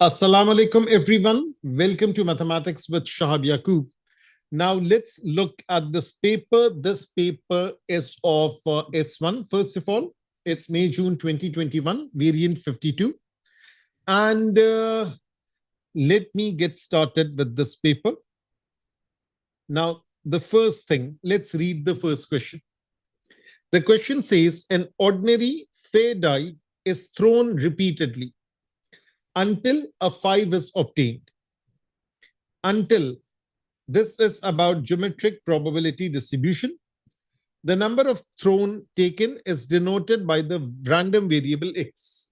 Assalamu alaikum, everyone. Welcome to Mathematics with Shahab Yaqub. Now, let's look at this paper. This paper is of S1. First of all, it's May, June 2021, variant 52. And let me get started with this paper. Now, the first thing, let's read the first question. The question says, an ordinary fair die is thrown repeatedly until a 5 is obtained. Until this is about geometric probability distribution. The number of thrown taken is denoted by the random variable x.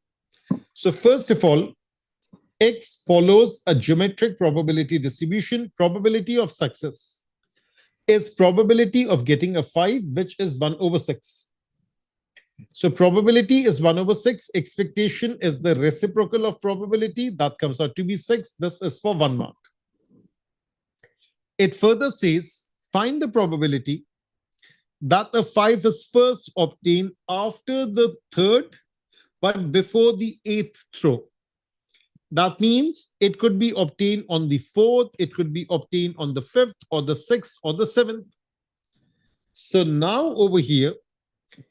So first of all, x follows a geometric probability distribution. Probability of success is probability of getting a 5, which is 1 over 6. So probability is 1 over 6. Expectation is the reciprocal of probability. That comes out to be 6. This is for 1 mark. It further says, find the probability that a 5 is first obtained after the third, but before the 8th throw. That means it could be obtained on the 4th, it could be obtained on the 5th, or the 6th, or the 7th. So now over here,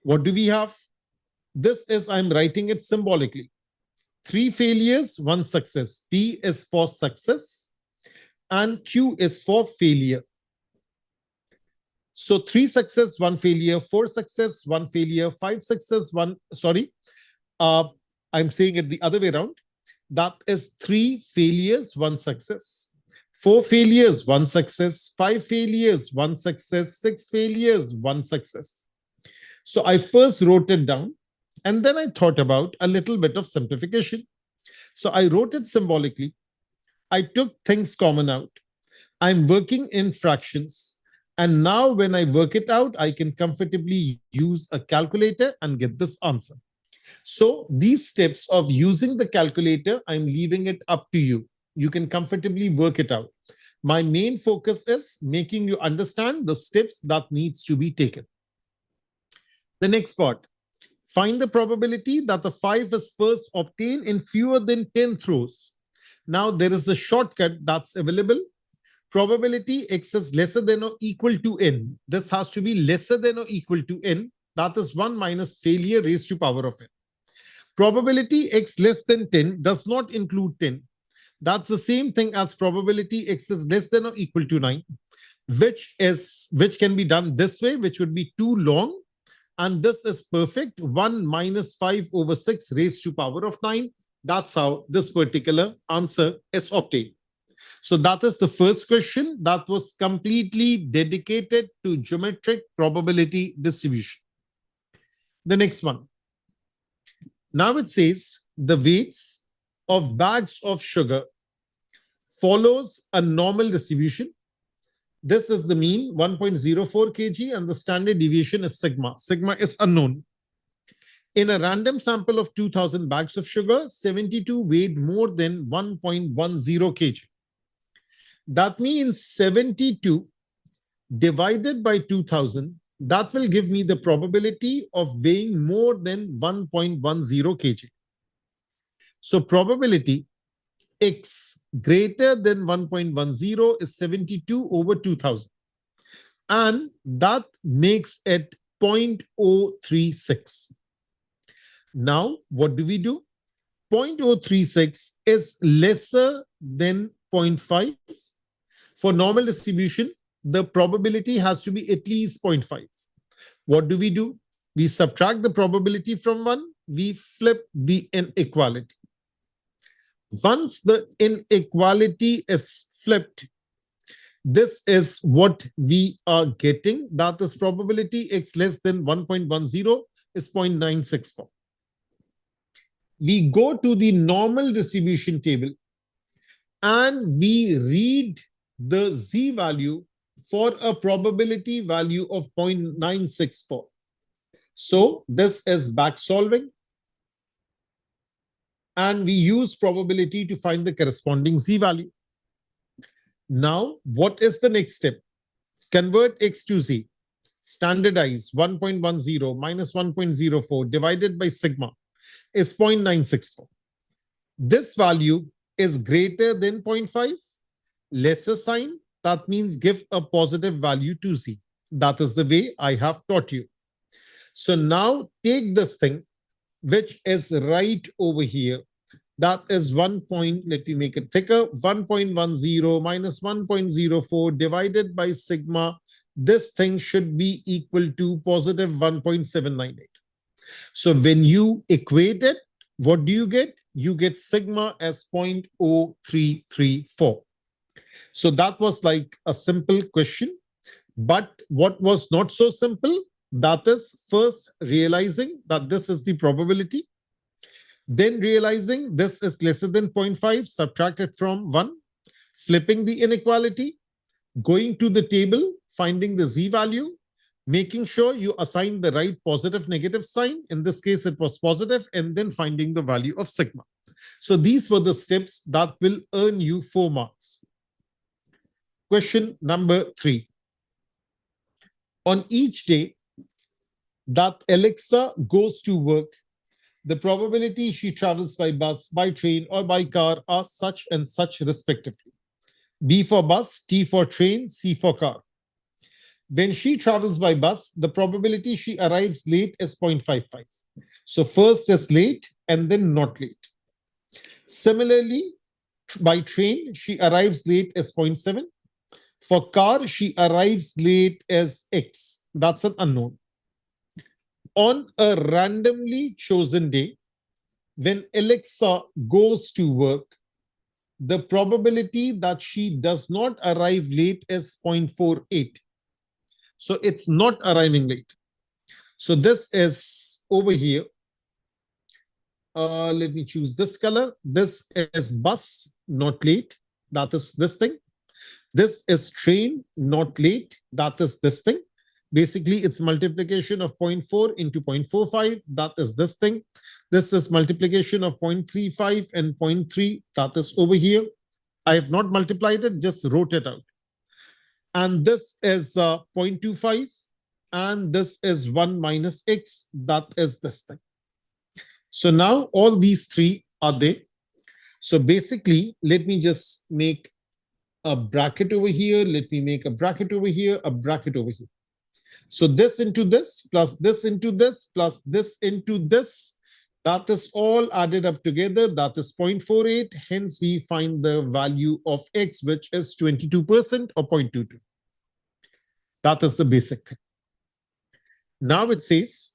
what do we have? This is, I'm writing it symbolically. 3 failures, 1 success. P is for success and Q is for failure. So 3 success, 1 failure, 4 success, 1 failure, 5 success, 1, sorry. I'm saying it the other way around. That is 3 failures, 1 success. 4 failures, 1 success. 5 failures, 1 success. 6 failures, 1 success. So I first wrote it down and then I thought about a little bit of simplification. So I wrote it symbolically. I took things common out. I'm working in fractions. And now when I work it out, I can comfortably use a calculator and get this answer. So these steps of using the calculator, I'm leaving it up to you. You can comfortably work it out. My main focus is making you understand the steps that needs to be taken. The next part, find the probability that the 5 is first obtained in fewer than 10 throws. Now there is a shortcut that's available. Probability x is lesser than or equal to n. This has to be lesser than or equal to n. That is 1 minus failure raised to power of n. Probability x less than 10 does not include 10. That's the same thing as probability x is less than or equal to 9, which can be done this way, which would be too long. And this is perfect. 1 minus 5 over 6 raised to power of 9. That's how this particular answer is obtained. So that is the first question that was completely dedicated to geometric probability distribution. The next one. Now it says the weights of bags of sugar follows a normal distribution. This is the mean, 1.04 kg, and the standard deviation is sigma. Sigma is unknown. In a random sample of 2000 bags of sugar, 72 weighed more than 1.10 kg. That means 72 divided by 2000, that will give me the probability of weighing more than 1.10 kg. So probability x greater than 1.10 is 72 over 2000. And that makes it 0.036. Now, what do we do? 0.036 is lesser than 0.5. For normal distribution, the probability has to be at least 0.5. What do? We subtract the probability from 1. We flip the inequality. Once the inequality is flipped, this is what we are getting. That is probability x less than 1.10 is 0.964. We go to the normal distribution table and we read the z value for a probability value of 0.964. So this is back solving. And we use probability to find the corresponding z value. Now, what is the next step? Convert x to z. Standardize 1.10 minus 1.04 divided by sigma is 0.964. This value is greater than 0.5, lesser sign, that means give a positive value to z. That is the way I have taught you. So now take this thing, which is right over here. That is 1 point, let me make it thicker, 1.10 minus 1.04 divided by sigma. This thing should be equal to positive 1.798. So when you equate it, what do you get? You get sigma as 0.0334. So that was like a simple question. But what was not so simple? That is first realizing that this is the probability. Then realizing this is lesser than 0.5, subtracted from 1, flipping the inequality, going to the table, finding the z value, making sure you assign the right positive negative sign. In this case, it was positive, and then finding the value of sigma. So these were the steps that will earn you 4 marks. Question number 3. On each day that Alexa goes to work, the probability she travels by bus, by train, or by car are such and such respectively. B for bus, T for train, C for car. When she travels by bus, the probability she arrives late is 0.55. So first is late and then not late. Similarly, by train, she arrives late as 0.7. For car, she arrives late as X. That's an unknown. On a randomly chosen day, when Alexa goes to work, the probability that she does not arrive late is 0.48. So it's not arriving late. So this is over here. Let me choose this color. This is bus, not late. That is this thing. This is train, not late. That is this thing. Basically, it's multiplication of 0.4 into 0.45. That is this thing. This is multiplication of 0.35 and 0.3. That is over here. I have not multiplied it, just wrote it out. And this is 0.25. And this is 1 minus x. That is this thing. So now all these three are there. So basically, let me just make a bracket over here. Let me make a bracket over here, a bracket over here. So this into this, plus this into this, plus this into this, that is all added up together. That is 0.48. Hence, we find the value of x, which is 22% or 0.22. That is the basic thing. Now it says,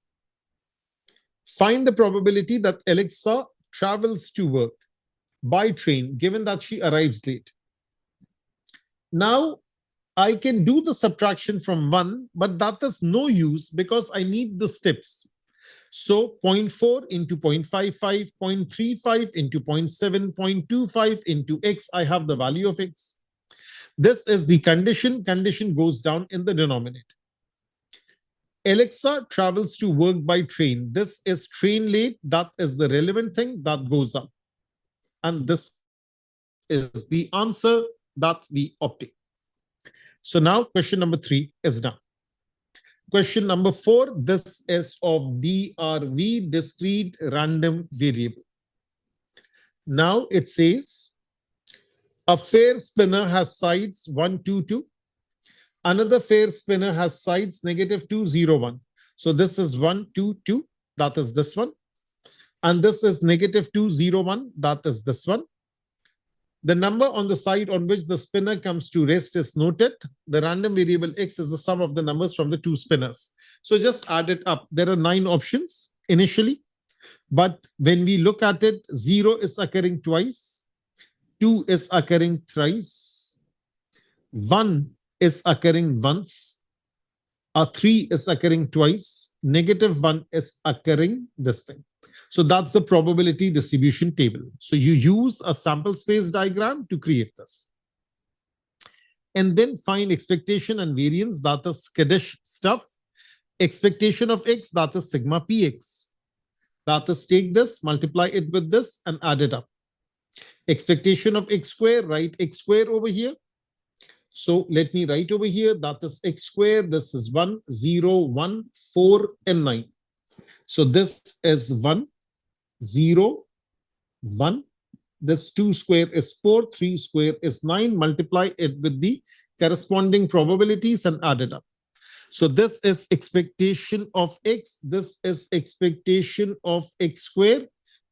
find the probability that Alexa travels to work by train, given that she arrives late. Now, I can do the subtraction from 1, but that is no use because I need the steps. So 0.4 into 0.55, 0.35 into 0.7, 0.25 into x, I have the value of x. This is the condition. Condition goes down in the denominator. Alexa travels to work by train. This is train late. That is the relevant thing that goes up. And this is the answer that we obtain. So now question number 3 is done. Question number 4, this is of DRV, discrete random variable. Now it says, a fair spinner has sides 1, 2, 2. Another fair spinner has sides negative 2, 0, 1. So this is 1, 2, 2. That is this one. And this is negative 2, 0, 1. That is this one. The number on the side on which the spinner comes to rest is noted. The random variable x is the sum of the numbers from the two spinners. So just add it up. There are 9 options initially. But when we look at it, 0 is occurring twice. 2 is occurring thrice. 1 is occurring once. 3 is occurring twice. Negative 1 is occurring this thing. So that's the probability distribution table. So you use a sample space diagram to create this. And then find expectation and variance, that is Kaddish stuff. Expectation of x, that is sigma px. That is take this, multiply it with this, and add it up. Expectation of x square, write x square over here. So let me write over here, that is x square. This is 1, 0, 1, 4, and 9. So this is 1, 0, 1, This 2 square is 4, 3 square is 9. Multiply it with the corresponding probabilities and add it up. So this is expectation of x. This is expectation of x square.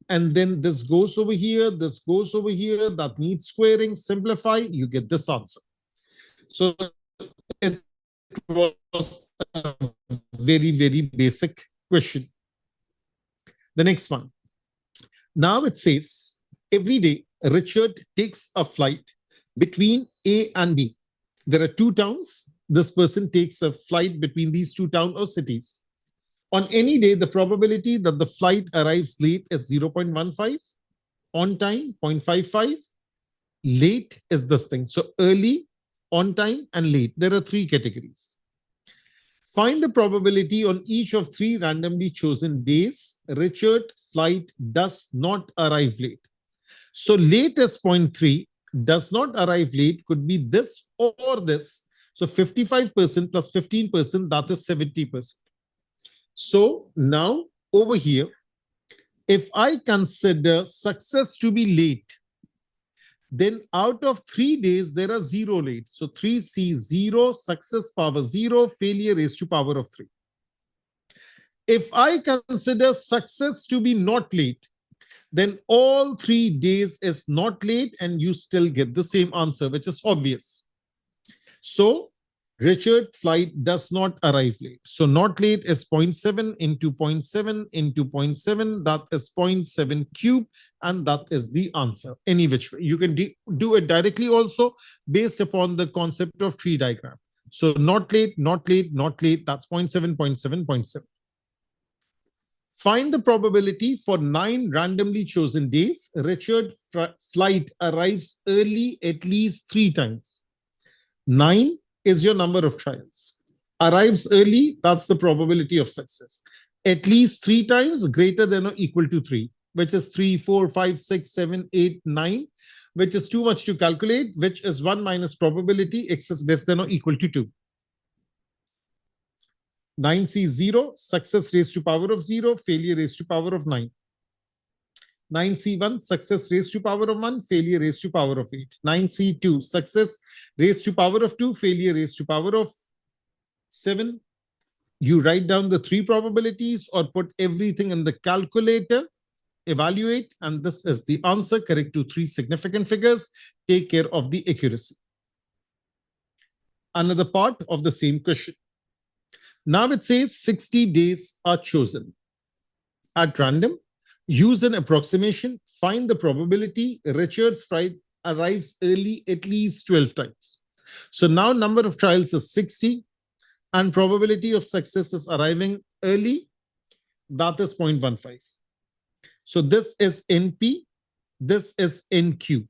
And then this goes over here. This goes over here. That needs squaring. Simplify. You get this answer. So it was a very, very basic question. The next one. Now it says, every day, Richard takes a flight between A and B. There are two towns. This person takes a flight between these two towns or cities. On any day, the probability that the flight arrives late is 0.15, on time 0.55, late is this thing. So early, on time, and late. There are three categories. Find the probability on each of three randomly chosen days Richard flight does not arrive late. So late is 0.3, does not arrive late could be this or this. So 55% plus 15%, that is 70%. So now over here, if I consider success to be late, then out of 3 days, there are 0 late. So 3C 0, success power 0, failure raised to power of 3. If I consider success to be not late, then all 3 days is not late and you still get the same answer, which is obvious. So Richard flight does not arrive late. So not late is 0.7 into 0.7 into 0.7. That is 0.7 cube. And that is the answer. Any which way. You can do it directly also based upon the concept of tree diagram. So not late, not late, not late. That's 0.7, 0.7, 0.7. Find the probability for 9 randomly chosen days. Richard flight arrives early at least 3 times. 9 is your number of trials. Arrives early, that's the probability of success. At least 3 times, greater than or equal to 3, which is 3, 4, 5, 6, 7, 8, 9, which is too much to calculate, which is 1 minus probability, x is less than or equal to 2. 9C 0, success raised to power of 0, failure raised to power of 9. 9C1, success raised to power of 1, failure raised to power of 8. 9C2, success raised to power of 2, failure raised to power of 7. You write down the 3 probabilities or put everything in the calculator, evaluate, and this is the answer, correct to 3 significant figures. Take care of the accuracy. Another part of the same question. Now it says 60 days are chosen. At random, use an approximation, find the probability Richard's flight arrives early at least 12 times. So now number of trials is 60 and probability of success is arriving early, that is 0.15. So this is NP, this is NQ.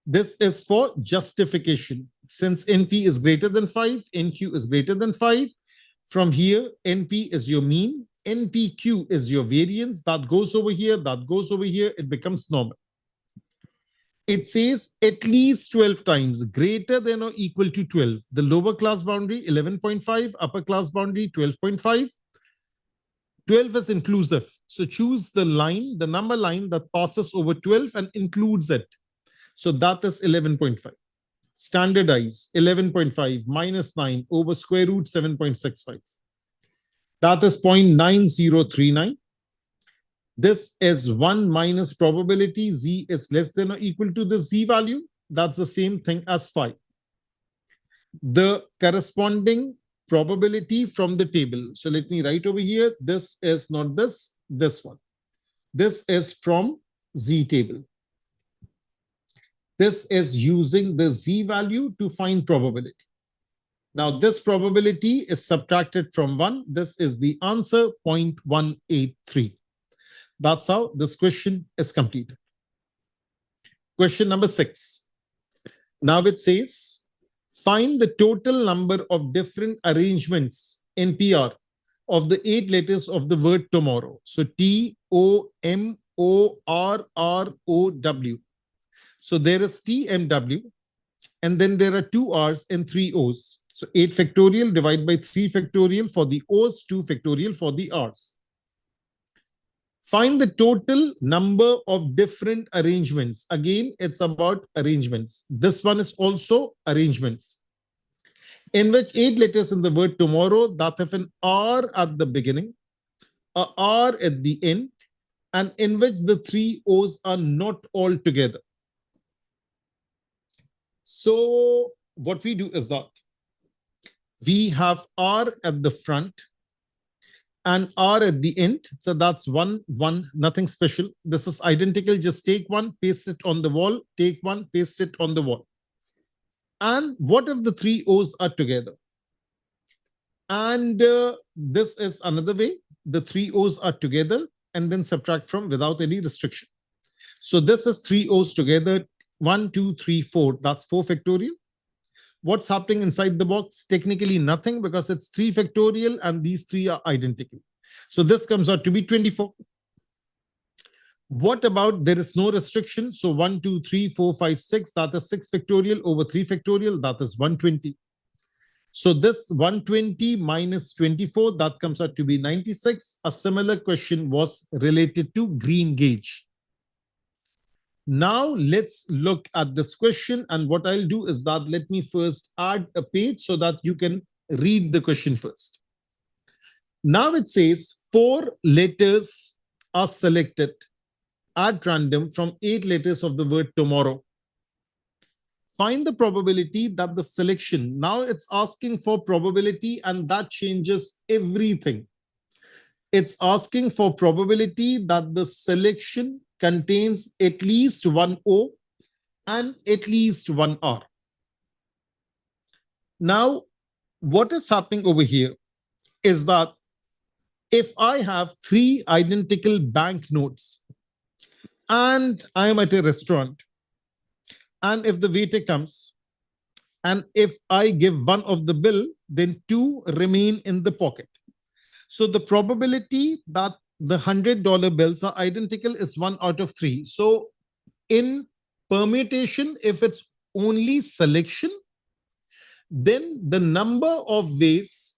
This is for justification. Since NP is greater than 5, NQ is greater than 5. From here, NP is your mean. NPQ is your variance. That goes over here, that goes over here. It becomes normal. It says at least 12 times, greater than or equal to 12. The lower class boundary, 11.5. Upper class boundary, 12.5. 12 is inclusive. So choose the line, the number line that passes over 12 and includes it. So that is 11.5. Standardize, 11.5 minus 9 over square root 7.65. That is 0.9039. This is 1 minus probability. Z is less than or equal to the Z value. That's the same thing as 5. The corresponding probability from the table. So let me write over here. This is not this, this one. This is from Z table. This is using the Z value to find probability. Now, this probability is subtracted from 1. This is the answer, 0.183. That's how this question is completed. Question number 6. Now it says, find the total number of different arrangements in PR of the 8 letters of the word tomorrow. So TOMORROW. So there is TMW, and then there are 2 R's and 3 O's. So 8 factorial divided by 3 factorial for the O's, 2 factorial for the R's. Find the total number of different arrangements. Again, it's about arrangements. This one is also arrangements, in which 8 letters in the word tomorrow that have an R at the beginning, a R at the end, and in which the three O's are not all together. So what we do is that we have R at the front and R at the end. So that's one, nothing special. This is identical. Just take one, paste it on the wall, take one, paste it on the wall. And what if the three O's are together? And this is another way. The three O's are together and then subtract from without any restriction. So this is three O's together. 1, 2, 3, 4. That's 4 factorial. What's happening inside the box? Technically nothing, because it's 3 factorial and these three are identical. So this comes out to be 24. What about there is no restriction? So 1, 2, 3, 4, 5, 6. That is 6 factorial over 3 factorial. That is 120. So this 120 minus 24, that comes out to be 96. A similar question was related to green gauge. Now let's look at this question, and what I'll do is that let me first add a page so that you can read the question first. Now it says 4 letters are selected at random from 8 letters of the word tomorrow. Find the probability that the selection, now it's asking for probability and that changes everything. It's asking for probability that the selection contains at least one O and at least one R. Now, what is happening over here is that if I have 3 identical banknotes and I am at a restaurant, and if the waiter comes and if I give one of the bill, then 2 remain in the pocket. So the probability that the $100 bills are identical is 1 out of 3. So in permutation, if it's only selection, then the number of ways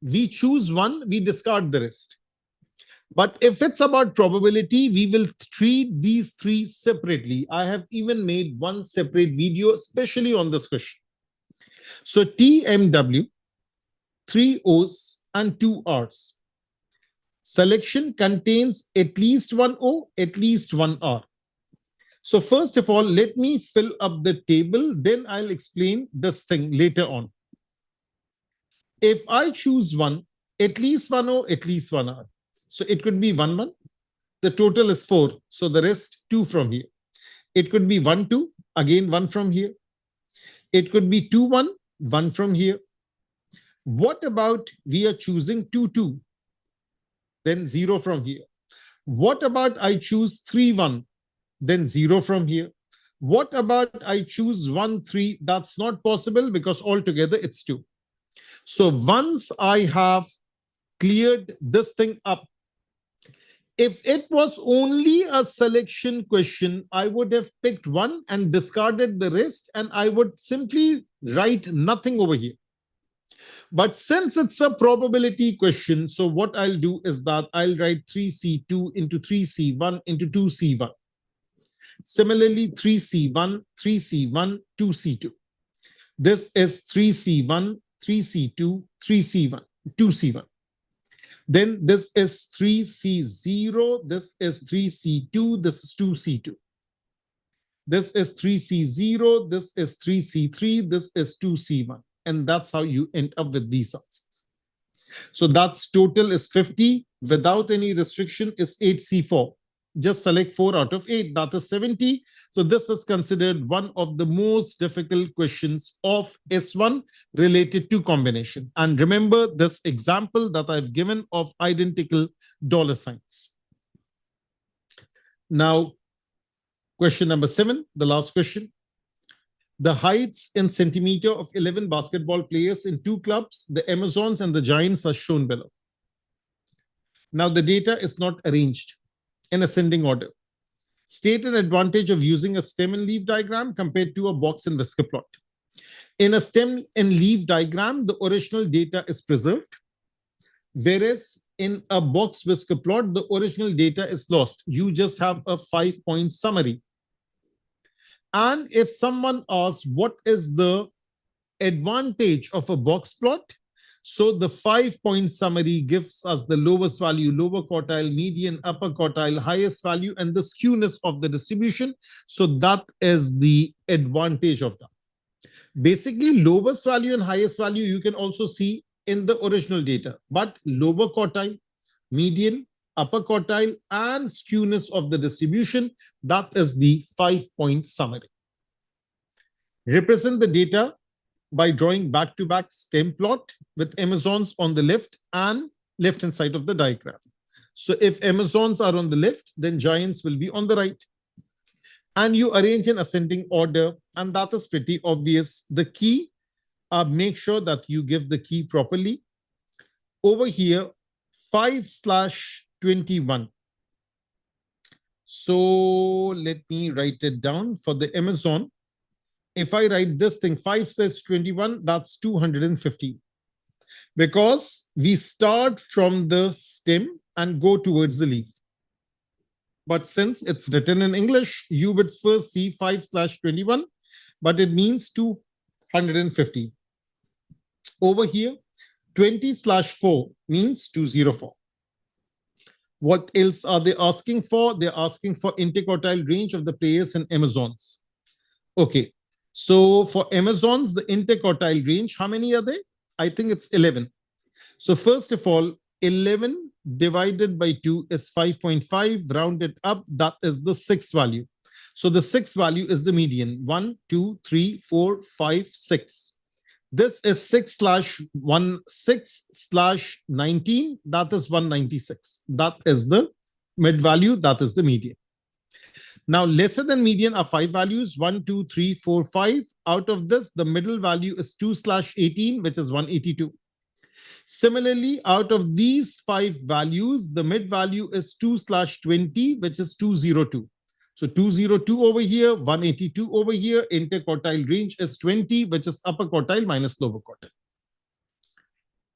we choose one, we discard the rest. But if it's about probability, we will treat these 3 separately. I have even made one separate video, especially on this question. So TMW, 3 O's and 2 R's. Selection contains at least one O, at least one R. So first of all, let me fill up the table, then I'll explain this thing later on. If I choose one, at least one O, at least one R. So it could be 1, 1. The total is 4. So the rest 2 from here. It could be 1, 2. Again, 1 from here. It could be 2, 1. 1 from here. What about we are choosing 2, 2? Then 0 from here. What about I choose 3, 1? Then 0 from here. What about I choose 1, 3? That's not possible because altogether it's 2. So once I have cleared this thing up, if it was only a selection question, I would have picked one and discarded the rest, and I would simply write nothing over here. But since it's a probability question, so what I'll do is that I'll write 3C2 into 3C1 into 2C1. Similarly, 3C1, 3C1, 2C2. This is 3C1, 3C2, 3C1, 2C1. Then this is 3C0, this is 3C2, this is 2C2. This is 3C0, this is 3C3, this is 2C1. And that's how you end up with these answers. So that's total is 50. Without any restriction is 8C4. Just select 4 out of 8. That is 70. So this is considered one of the most difficult questions of S1 related to combination. And remember this example that I've given of identical dollar signs. Now, question number 7, the last question. The heights in centimeter of 11 basketball players in 2 clubs, the Amazons and the Giants, are shown below. Now, the data is not arranged in ascending order. State an advantage of using a stem and leaf diagram compared to a box and whisker plot. In a stem and leaf diagram, the original data is preserved, whereas in a box whisker plot, the original data is lost. You just have a 5-point summary. And if someone asks what is the advantage of a box plot, so the 5-point summary gives us the lowest value, lower quartile, median, upper quartile, highest value, and the skewness of the distribution. So that is the advantage of that. Basically, lowest value and highest value you can also see in the original data, but lower quartile, median, upper quartile, and skewness of the distribution, that is the 5-point summary. Represent the data by drawing back-to-back stem plot with Amazons on the left and left-hand side of the diagram. So if Amazons are on the left, then giants will be on the right. And you arrange in ascending order, and that is pretty obvious. The key, make sure that you give the key properly. Over here, 5/21. So let me write it down for the Amazon. If I write this thing, 5/21, that's 250. Because we start from the stem and go towards the leaf. But since it's written in English, you would first see 5/21, but it means 250. Over here, 20/4 means 204. What else are they asking for? They're asking for interquartile range of the players in Amazons. Okay. So for Amazons, the interquartile range, how many are they? I think it's 11. So first of all, 11 divided by 2 is 5.5, rounded up, that is the 6th value. So the 6th value is the median, 1, 2, 3, 4, 5, 6. This is 6/19, that is 196. That is the mid value, that is the median. Now, lesser than median are 5 values, 1, 2, 3, 4, 5. Out of this, the middle value is 2/18, which is 182. Similarly, out of these 5 values, the mid value is 2/20, which is 202. So 202 over here, 182 over here, interquartile range is 20, which is upper quartile minus lower quartile.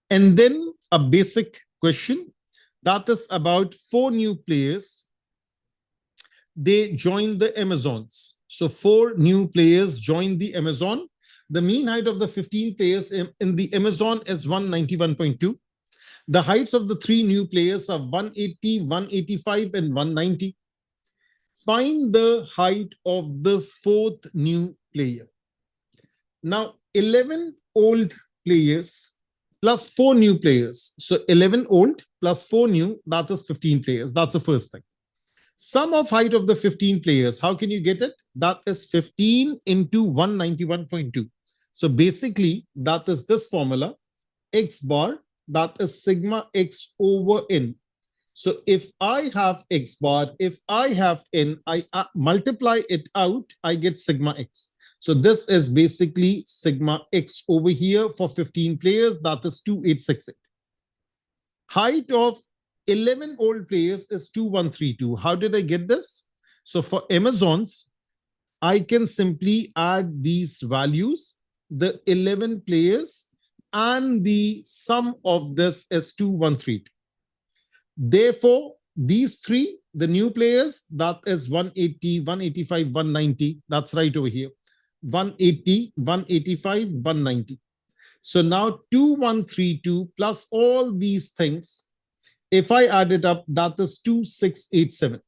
And then a basic question, that is about 4 new players. They join the Amazons. So 4 new players join the Amazon. The mean height of the 15 players in the Amazon is 191.2. The heights of the 3 new players are 180, 185, and 190. Find the height of the 4th new player. Now, 11 old players plus 4 new players. So 11 old plus 4 new, that is 15 players. That's the first thing. Sum of height of the 15 players, how can you get it? That is 15 into 191.2. So basically, that is this formula, x bar, that is sigma x over n. So if I have x bar, if I have n, I multiply it out, I get sigma x. So this is basically sigma x over here for 15 players, that is 2868. Height of 11 old players is 2132. How did I get this? So for Amazons, I can simply add these values, the 11 players, and the sum of this is 2132. Therefore, these 3, the new players, that is 180, 185, 190. That's right over here. 180, 185, 190. So now 2132 plus all these things, if I add it up, that is 2687.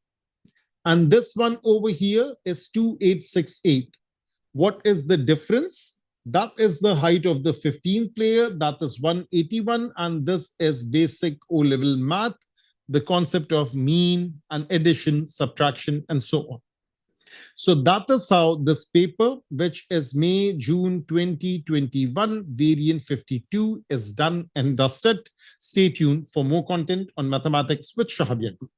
And this one over here is 2868. What is the difference? That is the height of the 15th player, that is 181. And this is basic O-level math, the concept of mean and addition, subtraction, and so on. So that is how this paper, which is May, June 2021, variant 52, is done and dusted. Stay tuned for more content on mathematics with Shahabia Group.